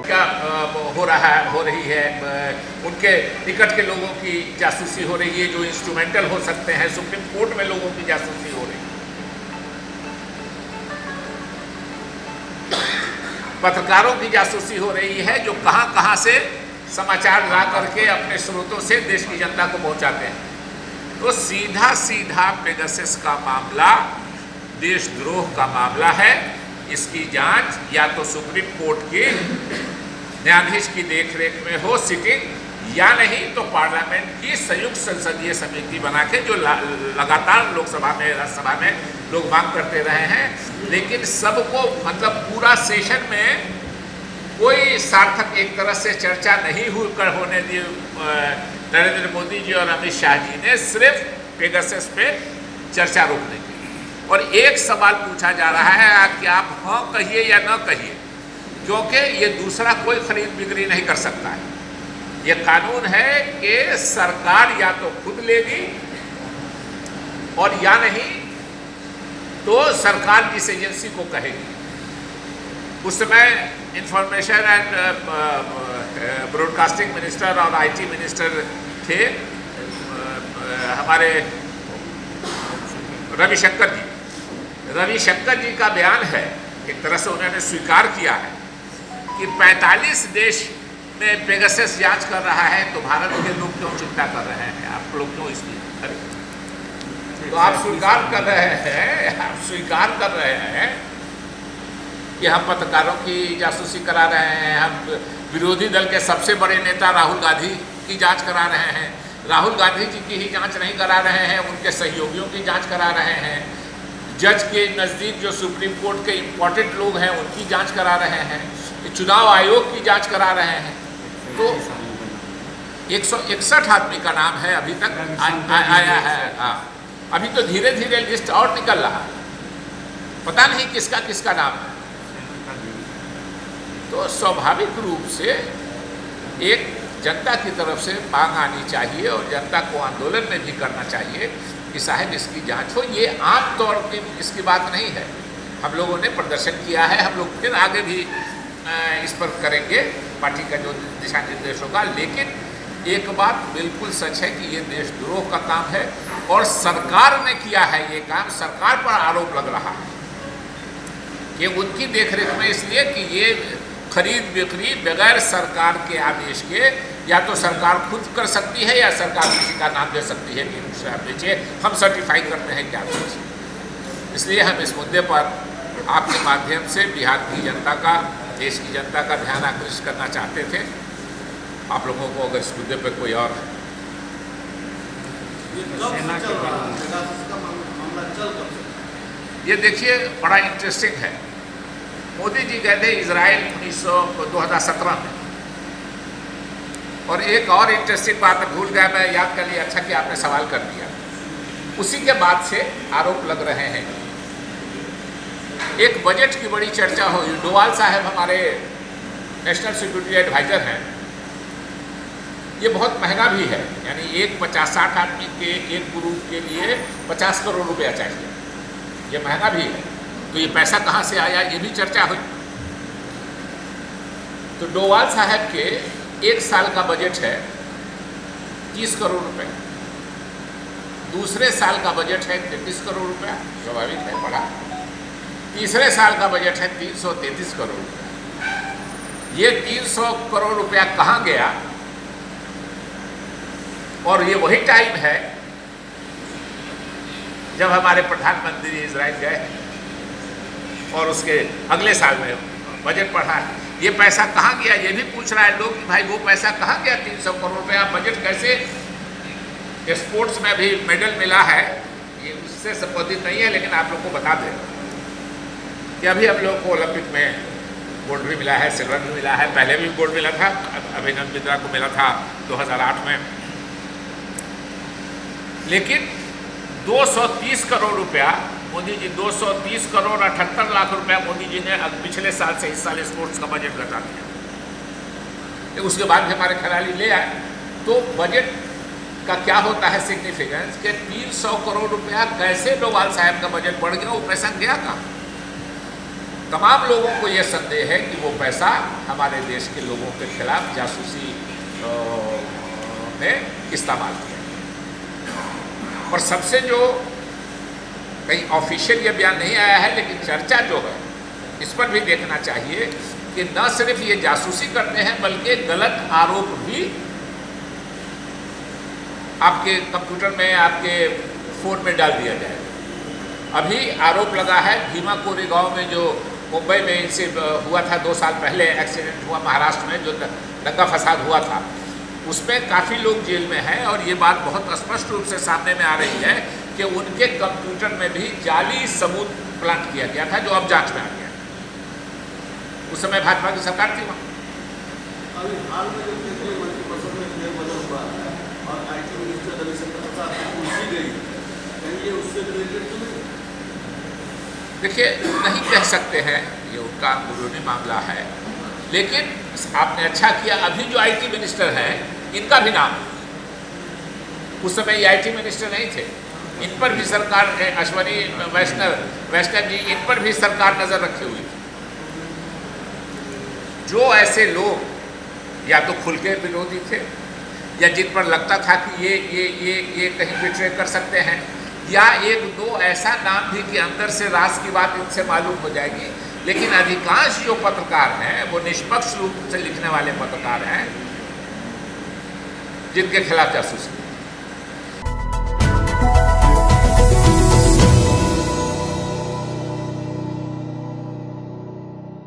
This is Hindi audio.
क्या हो रही है, उनके निकट के लोगों की जासूसी हो रही है जो इंस्ट्रूमेंटल हो सकते हैं, सुप्रीम कोर्ट में लोगों की जासूसी हो रही है, पत्रकारों की जासूसी हो रही है जो कहां से समाचार ला करके अपने स्रोतों से देश की जनता को पहुंचाते हैं। तो सीधा सीधा पेगासस का मामला देशद्रोह का मामला है। इसकी जांच या तो सुप्रीम कोर्ट के न्यायाधीश की देखरेख में हो सिटिंग, या नहीं तो पार्लियामेंट की संयुक्त संसदीय समिति बना के, जो लगातार लोकसभा में राज्यसभा में लोग मांग करते रहे हैं, लेकिन सबको मतलब पूरा सेशन में कोई सार्थक एक तरह से चर्चा नहीं होने दी नरेंद्र मोदी जी और अमित शाह जी ने, सिर्फ पेगासस पे चर्चा रोकने की। और एक सवाल पूछा जा रहा है कि आप हाँ कहिए या ना कहिए, क्योंकि ये दूसरा कोई खरीद बिक्री नहीं कर सकता है। ये कानून है कि सरकार या तो खुद लेगी और या नहीं तो सरकार जिस एजेंसी को कहेगी। उस समय इंफॉर्मेशन एंड ब्रॉडकास्टिंग मिनिस्टर और आईटी मिनिस्टर थे हमारे रविशंकर जी का बयान है, एक तरह से उन्होंने स्वीकार किया है कि 45 देश में पेगासस जांच कर रहा है, तो भारत के लोग क्यों चिंता कर रहे हैं, आप लोग क्यों इसकी तो आप स्वीकार कर रहे हैं कि हम पत्रकारों की जासूसी करा रहे हैं, हम विरोधी दल के सबसे बड़े नेता राहुल गांधी की जांच करा रहे हैं, राहुल गांधी जी की ही जांच नहीं करा रहे हैं, उनके सहयोगियों की जांच करा रहे हैं, जज के नज़दीक जो सुप्रीम कोर्ट के इम्पोर्टेंट लोग हैं उनकी जांच करा रहे हैं, चुनाव आयोग की जांच करा रहे हैं। तो 161 आदमी का नाम है अभी तक आया है। हाँ, अभी तो धीरे धीरे लिस्ट और निकल रहा है, पता नहीं किसका किसका नाम है। तो स्वाभाविक रूप से एक जनता की तरफ से मांग आनी चाहिए और जनता को आंदोलन में भी करना चाहिए कि साहब इसकी जांच हो। ये आम तौर पर इसकी बात नहीं है, हम लोगों ने प्रदर्शन किया है, हम लोग फिर आगे भी इस पर करेंगे पार्टी का जो दिशा निर्देश होगा। लेकिन एक बात बिल्कुल सच है कि ये देशद्रोह का काम है और सरकार ने किया है ये काम। सरकार पर आरोप लग रहा है कि उनकी देखरेख में, इसलिए कि ये खरीद बिक्री बगैर सरकार के आदेश के या तो सरकार खुद कर सकती है या सरकार किसी का नाम दे सकती है कि दूसरा बेचे, हम सर्टिफाई करते हैं क्या कुछ। इसलिए हम इस मुद्दे पर आपके माध्यम से बिहार की जनता का, देश की जनता का ध्यान आकृष्ट करना चाहते थे। आप लोगों को अगर इस मुद्दे पर कोई और ये देखिए बड़ा इंटरेस्टिंग है। मोदी जी गए थे इजराइल 2017 में, और एक और इंटरेस्टिंग बात मैं भूल गया, मैं याद कर लिया, अच्छा कि आपने सवाल कर दिया। उसी के बाद से आरोप लग रहे हैं। एक बजट की बड़ी चर्चा हुई, डोवाल साहब हमारे नेशनल सिक्योरिटी एडवाइजर हैं, ये बहुत महंगा भी है, यानी एक 50-60 आदमी के एक ग्रुप के लिए 50 करोड़ रुपया चाहिए, ये महंगा भी है। तो ये पैसा कहाँ से आया, ये भी चर्चा हुई। तो डोवाल साहब के एक साल का बजट है 30 करोड़ रुपए, दूसरे साल का बजट है 33 करोड़ रुपया, स्वाभाविक है बड़ा, तीसरे साल का बजट है 333 करोड़ रुपया। ये 300 करोड़ रुपया कहाँ गया? और ये वही टाइम है जब हमारे प्रधानमंत्री इजराइल गए और उसके अगले साल में बजट पढ़ा है। ये पैसा कहाँ गया ये भी पूछ रहा है लोग कि भाई वो पैसा कहाँ गया 300 करोड़ रुपया। बजट कैसे, स्पोर्ट्स में भी मेडल मिला है, ये उससे संबंधित नहीं है, लेकिन आप लोग को बता दें कि अभी हम लोग को ओलंपिक में गोल्ड भी मिला है, सिल्वर भी मिला है, पहले भी गोल्ड मिला था, अभिनव बिंद्रा को मिला था 2008 में। लेकिन 230 करोड़ रुपया मोदी जी, 230 करोड़ 78 लाख रुपया मोदी जी ने पिछले साल से इस साल स्पोर्ट्स का बजट घटा दिया। उसके बाद भी हमारे खिलाड़ी ले आए। तो बजट का क्या होता है सिग्निफिकेंस कि 300 करोड़ रुपया कैसे डोवाल साहब का बजट बढ़ गया, वो पैसा गया कहाँ? तमाम लोगों को यह संदेह है कि वो पैसा हमारे देश के लोगों के खिलाफ जासूसी में इस्तेमाल किया। और सबसे जो कहीं ऑफिशियल ये बयान नहीं आया है, लेकिन चर्चा जो है इस पर भी देखना चाहिए कि न सिर्फ ये जासूसी करते हैं बल्कि गलत आरोप भी आपके कंप्यूटर में, आपके फ़ोन में डाल दिया जाएगा। अभी आरोप लगा है भीमा कोरेगांव में, जो मुंबई में इनसे हुआ था 2 साल पहले, एक्सीडेंट हुआ महाराष्ट्र में, जो दंगा फसाद हुआ था, उसमें काफ़ी लोग जेल में हैं। और ये बात बहुत स्पष्ट रूप से सामने में आ रही है कि उनके कंप्यूटर में भी जाली सबूत प्लांट किया गया था, जो अब जांच में आ गया। उस समय भाजपा की सरकार थी वहाँ। अभी हाल में जो केंद्रीय मंत्रिपरिषद में फेरबदल हुआ है और IT मिनिस्टर रविशंकर प्रसाद की कुर्सी गई, कहीं ये उससे रिलेटेड तो नहीं? देखिए, नहीं कह सकते हैं, ये उनका अंदरूनी मामला है, लेकिन आपने अच्छा किया अभी जो IT मिनिस्टर हैं इनका भी नाम, उस समय ये IT मिनिस्टर नहीं थे, इन पर भी सरकार, अश्वनी वैष्णव जी, इन पर भी सरकार नज़र रखी हुई थी। जो ऐसे लोग या तो खुल के विरोधी थे या जिन पर लगता था कि ये कहीं बिट्रे कर सकते हैं, या 1-2 ऐसा नाम भी कि अंदर से राज की बात इनसे मालूम हो जाएगी, लेकिन अधिकांश जो पत्रकार हैं वो निष्पक्ष रूप से लिखने वाले पत्रकार हैं जिनके खिलाफ जासूसी